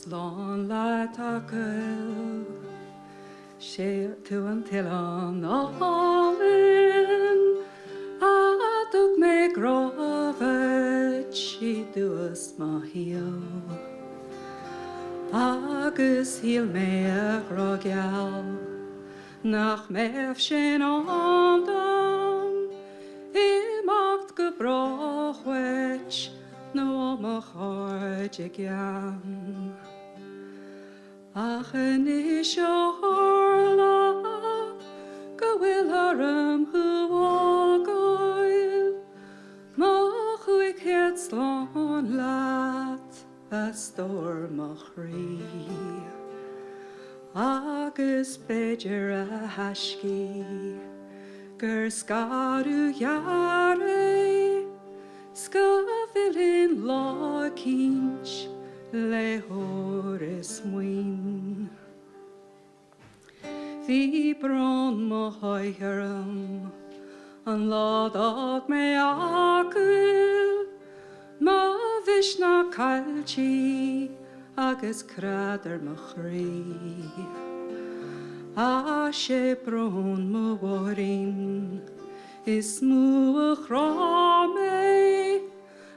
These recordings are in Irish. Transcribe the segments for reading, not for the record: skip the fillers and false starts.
Slán Leat Acaill, sé tú an tilan allin, adug me grovet si duas ma hiel. Agus hiel me a grogial, nach mef sin andam, macht gebrachwech, no ma charge gian. Ach yn isio horla, gwyl arym hwagail, ma chwyc het Slán Leat a storm a chrí. Agus beidir a hasci, gur scarú jare, Scafilin lá cinch le horis muin. Bhí bron mo hoigeram, an ládog me acaill, ma vishna cailchi, agus cradar mo chrí. A sé bron mo warin, is mu a chrame,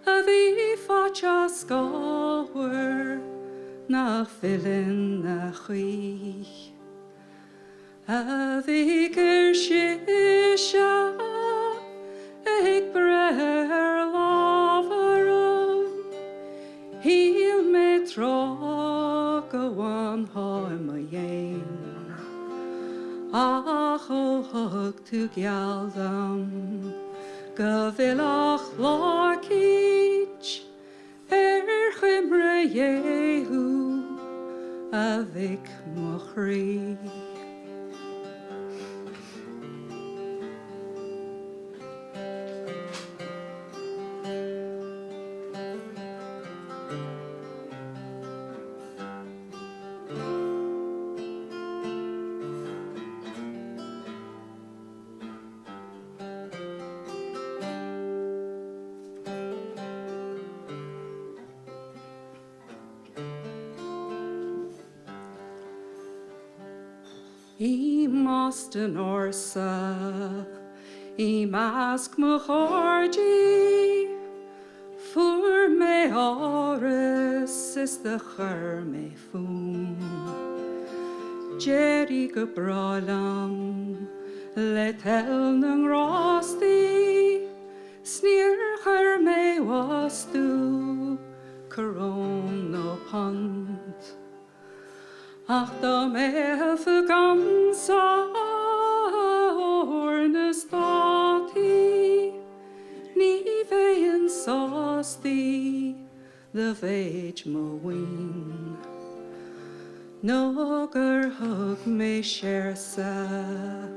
a bhí facha scoil nach filin na chuí. A bhí gur síse ag breir lávaram, híl me trá go bhain háim a dhéin. Ach ó thug tú gealdam, go bhfuilach lácíd, chimre dhéú a bhic mo chrí. I mast an orsa, I mask mo chordi, Fur me áras is de chur me fún. Jerry go bralam, le tel nang rosti, Sneer chur me wastu, Coron no pont. Ach da mef y gamsa orna stati, Ni fe yn sosti, the vage mo win. No gur hug me shersa,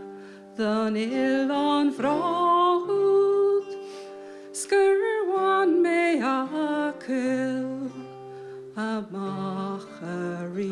the nil on vrahut, Skur wan me acaill, a machari.